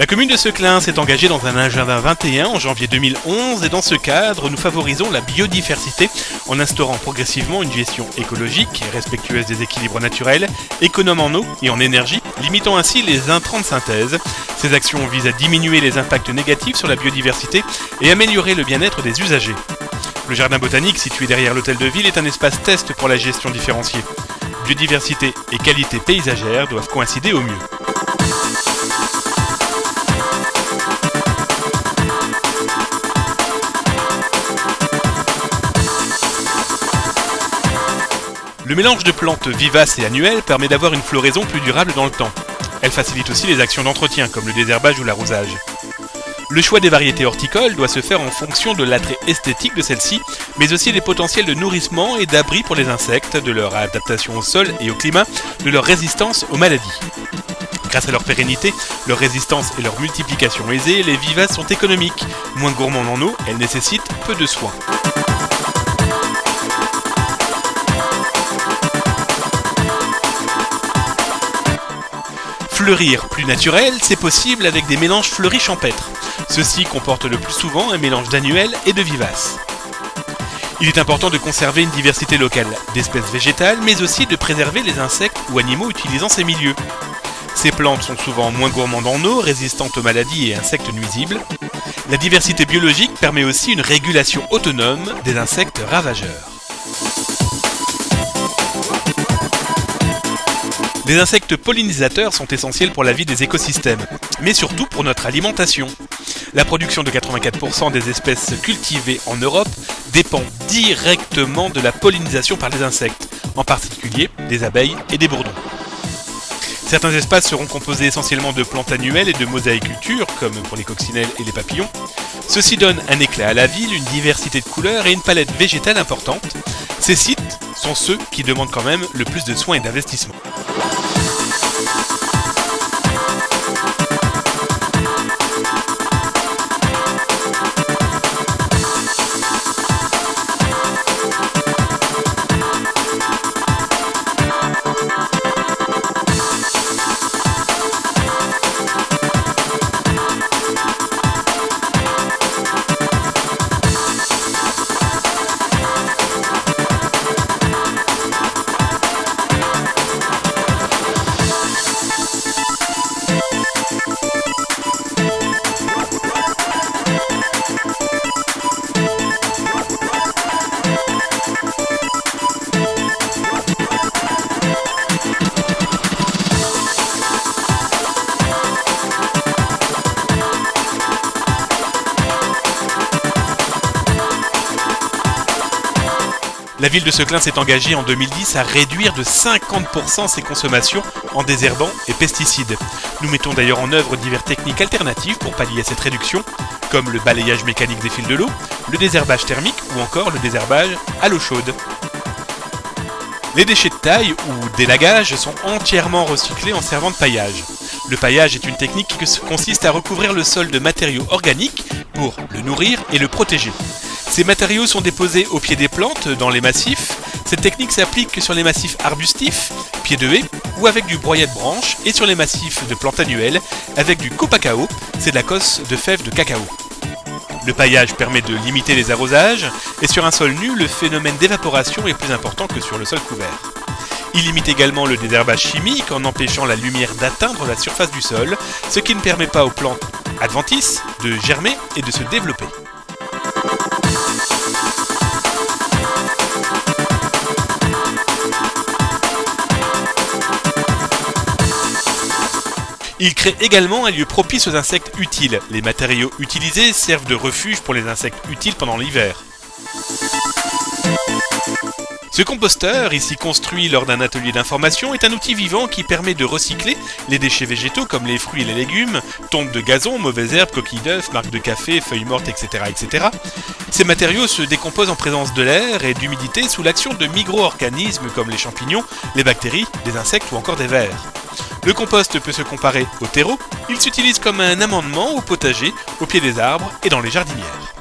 La commune de Seclin s'est engagée dans un agenda 21 en janvier 2011 et dans ce cadre, nous favorisons la biodiversité en instaurant progressivement une gestion écologique, respectueuse des équilibres naturels, économe en eau et en énergie, limitant ainsi les intrants de synthèse. Ces actions visent à diminuer les impacts négatifs sur la biodiversité et améliorer le bien-être des usagers. Le jardin botanique situé derrière l'hôtel de ville est un espace test pour la gestion différenciée. Biodiversité et qualité paysagère doivent coïncider au mieux. Le mélange de plantes vivaces et annuelles permet d'avoir une floraison plus durable dans le temps. Elle facilite aussi les actions d'entretien comme le désherbage ou l'arrosage. Le choix des variétés horticoles doit se faire en fonction de l'attrait esthétique de celles-ci, mais aussi des potentiels de nourrissement et d'abri pour les insectes, de leur adaptation au sol et au climat, de leur résistance aux maladies. Grâce à leur pérennité, leur résistance et leur multiplication aisée, les vivaces sont économiques. Moins gourmandes en eau, elles nécessitent peu de soins. Fleurir plus naturel, c'est possible avec des mélanges fleuris champêtres. Ceux-ci comportent le plus souvent un mélange d'annuels et de vivaces. Il est important de conserver une diversité locale d'espèces végétales, mais aussi de préserver les insectes ou animaux utilisant ces milieux. Ces plantes sont souvent moins gourmandes en eau, résistantes aux maladies et insectes nuisibles. La diversité biologique permet aussi une régulation autonome des insectes ravageurs. Les insectes pollinisateurs sont essentiels pour la vie des écosystèmes, mais surtout pour notre alimentation. La production de 84% des espèces cultivées en Europe dépend directement de la pollinisation par les insectes, en particulier des abeilles et des bourdons. Certains espaces seront composés essentiellement de plantes annuelles et de mosaïculture, comme pour les coccinelles et les papillons. Ceci donne un éclat à la ville, une diversité de couleurs et une palette végétale importante. Ces sites sont ceux qui demandent quand même le plus de soins et d'investissement. La ville de Seclin s'est engagée en 2010 à réduire de 50% ses consommations en désherbants et pesticides. Nous mettons d'ailleurs en œuvre diverses techniques alternatives pour pallier à cette réduction, comme le balayage mécanique des fils de l'eau, le désherbage thermique ou encore le désherbage à l'eau chaude. Les déchets de taille ou d'élagage sont entièrement recyclés en servant de paillage. Le paillage est une technique qui consiste à recouvrir le sol de matériaux organiques pour le nourrir et le protéger. Ces matériaux sont déposés au pied des plantes, dans les massifs. Cette technique s'applique sur les massifs arbustifs, pieds de haie, ou avec du broyat de branches, et sur les massifs de plantes annuelles, avec du copacao, c'est de la cosse de fèves de cacao. Le paillage permet de limiter les arrosages, et sur un sol nu, le phénomène d'évaporation est plus important que sur le sol couvert. Il limite également le désherbage chimique en empêchant la lumière d'atteindre la surface du sol, ce qui ne permet pas aux plantes adventices de germer et de se développer. Il crée également un lieu propice aux insectes utiles. Les matériaux utilisés servent de refuge pour les insectes utiles pendant l'hiver. Ce composteur, ici construit lors d'un atelier d'information, est un outil vivant qui permet de recycler les déchets végétaux comme les fruits et les légumes, tombes de gazon, mauvaises herbes, coquilles d'œufs, marcs de café, feuilles mortes, etc., etc. Ces matériaux se décomposent en présence de l'air et d'humidité sous l'action de micro-organismes comme les champignons, les bactéries, des insectes ou encore des vers. Le compost peut se comparer au terreau, il s'utilise comme un amendement au potager, au pied des arbres et dans les jardinières.